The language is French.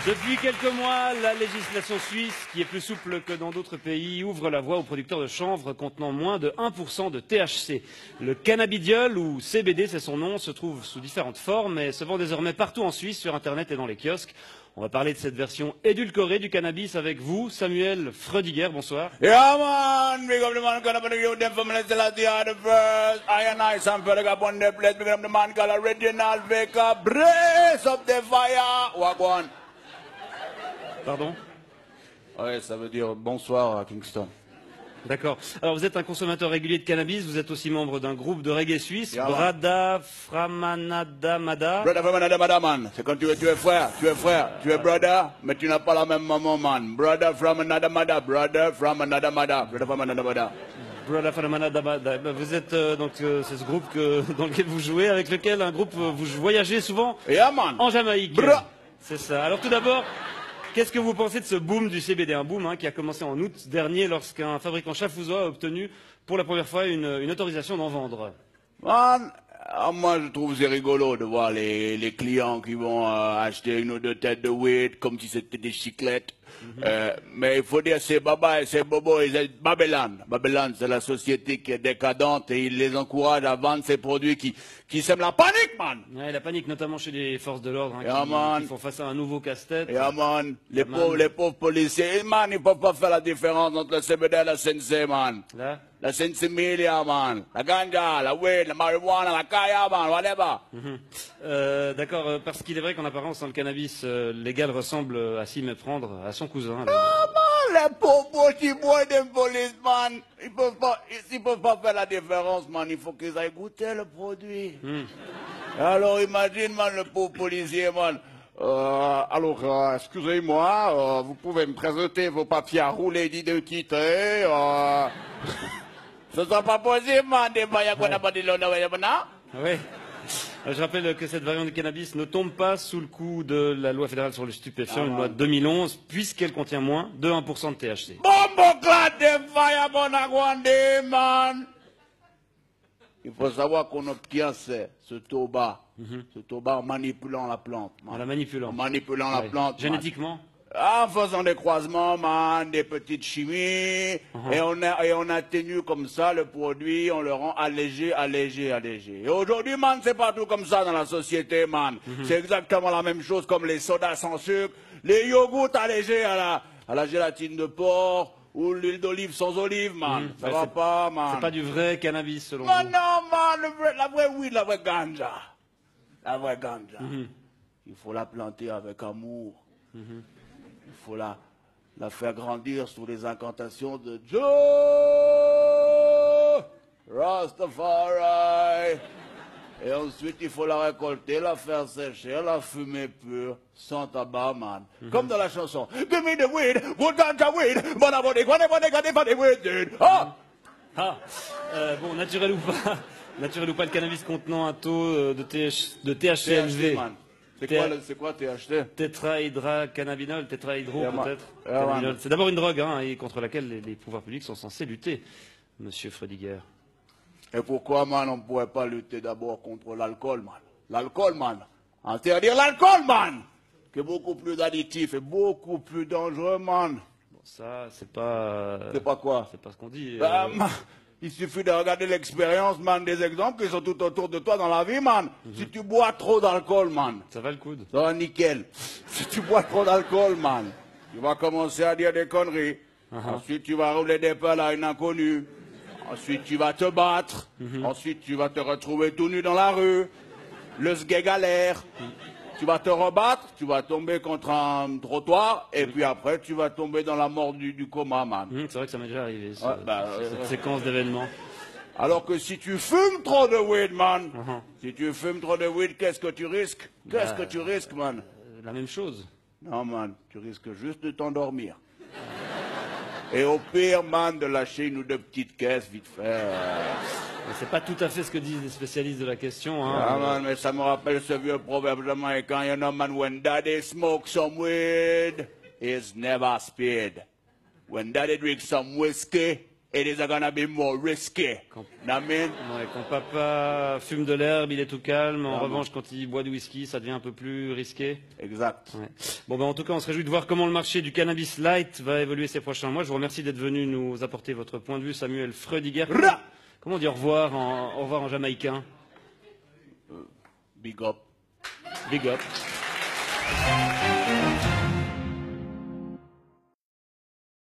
Depuis quelques mois, la législation suisse, qui est plus souple que dans d'autres pays, ouvre la voie aux producteurs de chanvre contenant moins de 1% de THC. Le cannabidiol, ou CBD, c'est son nom, se trouve sous différentes formes et se vend désormais partout en Suisse, sur Internet et dans les kiosques. On va parler de cette version édulcorée du cannabis avec vous, Samuel Freudiger, bonsoir. Yeah, man, big up the man, gonna put you them from the Celestia the first. I and I, Sam Felix, up on the place, big up the man, called Original Baker, brace up the fire. Walk one. Pardon? Ouais, ça veut dire bonsoir à Kingston. D'accord. Alors vous êtes un consommateur régulier de cannabis, vous êtes aussi membre d'un groupe de reggae suisse, Yeah, Brada Framanada Mada. Brother from another mother, man. C'est quand tu es frère, tu es brother, mais tu n'as pas la même maman, man. Brother from another mother, brother from another mother, brother from another mother. Brada Framanada Mada. Vous êtes c'est ce groupe dans lequel vous jouez, avec lequel vous voyagez souvent Yeah, man. en Jamaïque. Bra. C'est ça. Alors tout d'abord, qu'est-ce que vous pensez de ce boom du CBD? Un boom qui a commencé en août dernier lorsqu'un fabricant chalfousois a obtenu pour la première fois une autorisation d'en vendre. Man, moi je trouve c'est rigolo de voir les clients qui vont acheter une ou deux têtes de weed comme si c'était des chiclettes. Mais il faut dire c'est Baba et c'est Bobo et c'est Babylone. Babylone c'est la société qui est décadente et il les encourage à vendre ces produits qui sèment la panique, man. Ouais, la panique notamment chez les forces de l'ordre qui font face à un nouveau casse-tête. Yeah, man. Les pauvres policiers, man, ils peuvent pas faire la différence entre le CBD et la CNC, man. Là La sensimilia, man. La ganja, la weed, la marijuana, la kaya, man, whatever. D'accord, parce qu'il est vrai qu'en apparence, le cannabis légal ressemble à s'y méprendre à son cousin. Ah, man, les pauvres petits boys des police, man. Ils peuvent pas faire la différence, man. Il faut qu'ils aillent goûter le produit. Alors, imagine, man, le pauvre policier, man. Excusez-moi, vous pouvez me présenter vos papiers à rouler d'identité. Ce sera pas possible, man. Des bails qu'on n'a pas dit l'honneur, Oui. Je rappelle que cette variante du cannabis ne tombe pas sous le coup de la loi fédérale sur le stupéfiant, une loi de 2011, puisqu'elle contient moins de 1% de THC. Bombo clad de fire, bon aguande, man. Il faut savoir qu'on obtient ce tabac en manipulant la plante. Man. En la manipulant. En manipulant la plante. Génétiquement. En faisant des croisements, man, des petites chimies, et on atténue comme ça le produit, on le rend allégé. Et aujourd'hui, man, c'est partout comme ça dans la société, man. C'est exactement la même chose comme les sodas sans sucre, les yogourts allégés à la gélatine de porc, ou l'huile d'olive sans olive, man. Ça va pas, man. C'est pas du vrai cannabis, selon Man, vous. non, man, la vraie weed, la vraie ganja. La vraie ganja. Il faut la planter avec amour. Il faut la faire grandir sous les incantations de Joe Rastafari. Et ensuite, il faut la récolter, la faire sécher, la fumer pure, sans tabac, man. Comme dans la chanson. Give me the weed, what ganja weed, but I want it, weed. Ah! Bon, naturel ou pas, le cannabis contenant un taux de THC élevé. C'est quoi THC? Tétrahydrocannabinol, tétrahydro peut-être. Man. C'est d'abord une drogue et contre laquelle les pouvoirs publics sont censés lutter, monsieur Freudiger. Et pourquoi, man, on ne pourrait pas lutter d'abord contre l'alcool, man? L'alcool, man. Interdire l'alcool, man! Qui est beaucoup plus additif et beaucoup plus dangereux, man. Bon, ça, c'est pas... C'est pas quoi? C'est pas ce qu'on dit. Man, il suffit de regarder l'expérience, man, des exemples qui sont tout autour de toi dans la vie, man. Si tu bois trop d'alcool, man. Ça va le coude. Ça va nickel. Si tu bois trop d'alcool, man, tu vas commencer à dire des conneries. Ensuite, tu vas rouler des pelles à une inconnue. Ensuite, tu vas te battre. Ensuite, tu vas te retrouver tout nu dans la rue. Le sgeg galère. Tu vas te rebattre, tu vas tomber contre un trottoir, et puis après, tu vas tomber dans la mort du coma, man. C'est vrai que ça m'est déjà arrivé, cette Ouais, séquence d'événements. Alors que si tu fumes trop de weed, man, si tu fumes trop de weed, qu'est-ce que tu risques? Qu'est-ce que tu risques, man? La même chose. Non, man, tu risques juste de t'endormir. Et au pire, man, de lâcher une ou deux petites caisses, vite fait. C'est pas tout à fait ce que disent les spécialistes de la question. Ah, man, mais ça me rappelle ce vieux proverbe jamaïcain, you know, man, when daddy smokes some weed, he's never speed. When daddy drinks some whiskey, It is gonna be more risky. Ouais, quand papa fume de l'herbe, il est tout calme. En revanche, quand il boit du whisky, ça devient un peu plus risqué. Exact. Ouais. Bon, ben, en tout cas, on se réjouit de voir comment le marché du cannabis light va évoluer ces prochains mois. Je vous remercie d'être venu nous apporter votre point de vue, Samuel Freudiger. Comment on dit au revoir en jamaïcain? Big up. Big up.